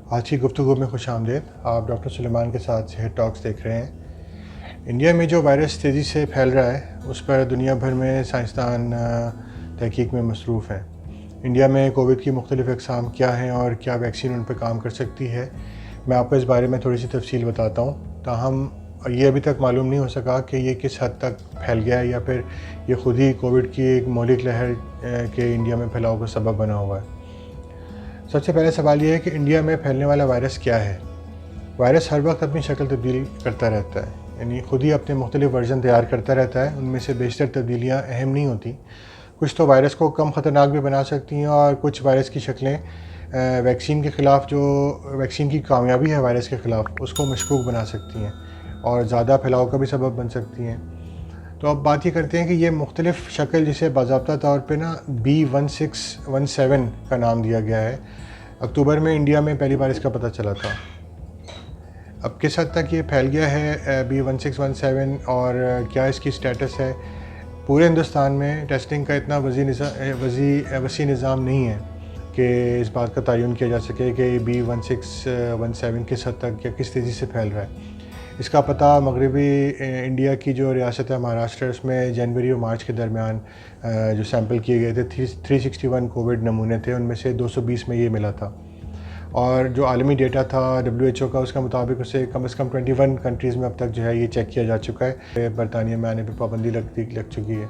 आज की गुफ्तगू में खुश आमदीद। आप डॉक्टर सुलेमान के साथ सेहत टॉक्स देख रहे हैं। इंडिया में जो वायरस तेज़ी से फैल रहा है उस पर दुनिया भर में साइंसदान तहकीक में मसरूफ़ हैं। इंडिया में कोविड की मुख्तलिफ़ अक़साम क्या हैं और क्या वैक्सीन उन पर काम कर सकती है, मैं आपको इस बारे में थोड़ी सी तफसील बताता हूँ। ताहम ये अभी तक मालूम नहीं हो सका कि ये किस हद तक फैल गया है या फिर ये ख़ुद ही कोविड की एक मौलिक लहर के इंडिया में फैलाव का सबब बना हुआ है। सबसे पहला सवाल ये है कि इंडिया में फैलने वाला वायरस क्या है। वायरस हर वक्त अपनी शक्ल तब्दील करता रहता है, यानी ख़ुद ही अपने मुख्तलिफ़ वर्जन तैयार करता रहता है। उनमें से बेशतर तब्दीलियाँ अहम नहीं होती। कुछ तो वायरस को कम ख़तरनाक भी बना सकती हैं और कुछ वायरस की शक्लें वैक्सीन के ख़िलाफ़, जो वैक्सीन की कामयाबी है वायरस के ख़िलाफ़, उसको मशकूक बना सकती हैं और ज़्यादा फैलाव का भी सबब बन सकती हैं। तो अब बात ये करते हैं कि ये मुख्तलिफ़ शक्ल, जिसे बाज़ाब्ता तौर पे ना B1617 का नाम दिया गया है, अक्टूबर में इंडिया में पहली बार इसका पता चला था। अब किस हद तक ये फैल गया है B1617 और क्या इसकी स्टेटस है। पूरे हिंदुस्तान में टेस्टिंग का इतना वसी निज़ाम नहीं है कि इस बात का तयन किया जा सके कि B1617 किस हद तक या किस तेज़ी से फैल रहा है। इसका पता मगरबी इंडिया की जो रियासत है महाराष्ट्र, उसमें जनवरी और मार्च के दरमियान जो सैंपल किए गए थे 361 कोविड नमूने थे, उनमें से 220 में ये मिला था। और जो आलमी डेटा था WHO का, उसका मुताबिक उसे कम से कम 21 कंट्रीज़ में अब तक जो है ये चेक किया जा चुका है। बरतानिया में आने पर पाबंदी लग चुकी है।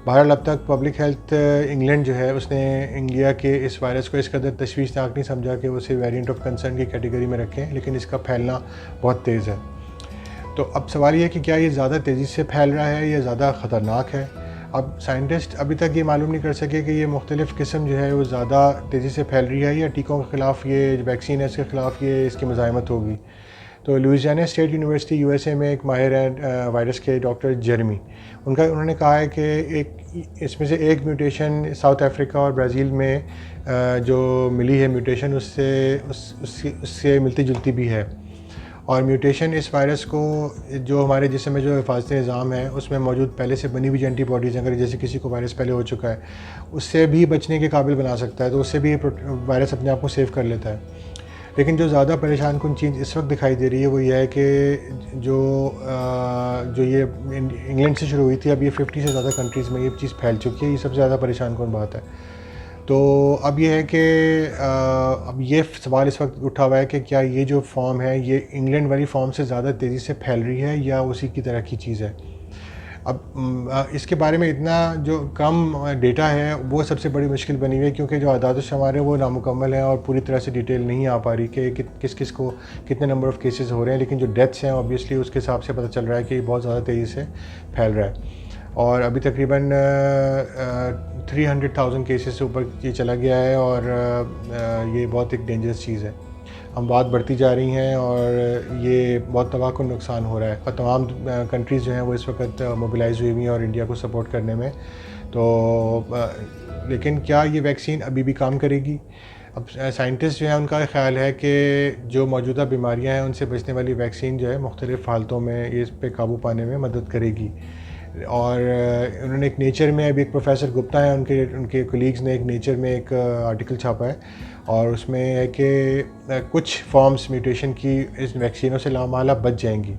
बहरहाल अब तक पब्लिक हेल्थ इंग्लैंड जो है उसने इंडिया के इस वायरस को इस कदर तशवीशनाक नहीं समझा कि उसे वेरिएंट ऑफ कंसर्न की कैटेगरी में रखें, लेकिन इसका फैलना बहुत तेज़ है। तो अब सवाल ये है कि क्या ये ज़्यादा तेज़ी से फैल रहा है या ज़्यादा ख़तरनाक है। अब साइंटिस्ट अभी तक ये मालूम नहीं कर सके कि ये मुख्तलिफ़ किस्म जो है वो ज़्यादा तेज़ी से फैल रही है या टीकों के ख़िलाफ़ ये वैक्सीन है इसके ख़िलाफ़ ये इसकी मज़ाहमत होगी। तो लुइसियाना स्टेट यूनिवर्सिटी USA में एक माहिर है वायरस के, डॉक्टर जेरेमी, उन्होंने कहा है कि इसमें से एक म्यूटेशन साउथ अफ्रीका और ब्राज़ील में जो मिली है म्यूटेशन, उससे मिलती जुलती भी है। और म्यूटेशन इस वायरस को, जो हमारे जिस्म में जो हिफाजती निज़ाम है उसमें मौजूद पहले से बनी हुई एंटीबॉडीज़, अगर जैसे किसी को वायरस पहले हो चुका है, उससे भी बचने के काबिल बना सकता है, तो उससे भी वायरस अपने आप को सेव कर लेता है। लेकिन जो ज़्यादा परेशान कुन चीज़ इस वक्त दिखाई दे रही है वो ये है कि जो ये इंग्लैंड से शुरू हुई थी, अब ये 50 से ज़्यादा कंट्रीज़ में ये चीज़ फैल चुकी है। ये सबसे ज़्यादा परेशान कुन बात है। तो अब ये है कि अब ये सवाल इस वक्त उठा हुआ है कि क्या ये जो फॉर्म है ये इंग्लैंड वाली फॉर्म से ज़्यादा तेज़ी से फैल रही है या उसी की तरह की चीज़ है। अब इसके बारे में इतना जो कम डेटा है वो सबसे बड़ी मुश्किल बनी हुई है, क्योंकि जो आदाद शुमार है वो नामुकम्मल है और पूरी तरह से डिटेल नहीं आ पा रही कि किस किस को कितने नंबर ऑफ़ केसेस हो रहे हैं। लेकिन जो डेथ्स हैं ऑब्वियसली उसके हिसाब से पता चल रहा है कि बहुत ज़्यादा तेज़ी से फैल रहा है और अभी तकरीबन 300,000 केसेस से ऊपर ये चला गया है और ये बहुत एक डेंजरस चीज़ है। हम बात बढ़ती जा रही हैं और ये बहुत तबाहकुन नुकसान हो रहा है और तमाम कंट्रीज़ जो हैं वो इस वक्त मोबिलाइज़ हुई हुई हैं और इंडिया को सपोर्ट करने में। तो लेकिन क्या ये वैक्सीन अभी भी काम करेगी? अब साइंटिस्ट जो हैं उनका ख़्याल है कि जो मौजूदा बीमारियां हैं उनसे बचने वाली वैक्सीन जो है मुख्तलिफ़ हालतों में इस पे काबू पाने में मदद करेगी। और उन्होंने एक नेचर में, अभी एक प्रोफेसर गुप्ता हैं, उनके कोलीग्स ने एक नेचर में एक आर्टिकल छापा है और उसमें है कि कुछ फॉर्म्स म्यूटेशन की इस वैक्सीनों से लामाला बच जाएंगी।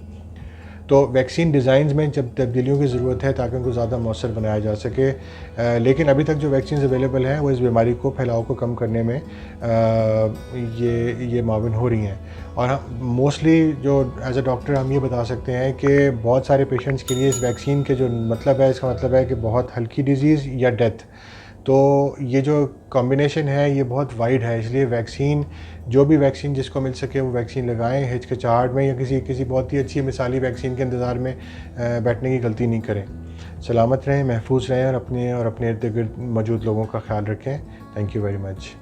तो वैक्सीन डिज़ाइंस में जब तब्दीलियों की ज़रूरत है ताकि उनको ज़्यादा मौसर बनाया जा सके, लेकिन अभी तक जो वैक्सीन अवेलेबल हैं वो इस बीमारी को फैलाव को कम करने में ये माविन हो रही हैं। और मोस्टली जो एज अ डॉक्टर हम ये बता सकते हैं कि बहुत सारे पेशेंट्स के लिए इस वैक्सीन के जो मतलब है, इसका मतलब है कि बहुत हल्की डिज़ीज़ या डेथ। तो ये जो कॉम्बिनेशन है ये बहुत वाइड है, इसलिए वैक्सीन, जो भी वैक्सीन जिसको मिल सके वो वैक्सीन लगाएं। हिचकिचाहट में या किसी बहुत ही अच्छी मिसाली वैक्सीन के इंतज़ार में बैठने की गलती नहीं करें। सलामत रहें, महफूज रहें और अपने इर्द गिर्द मौजूद लोगों का ख्याल रखें। Thank you very much.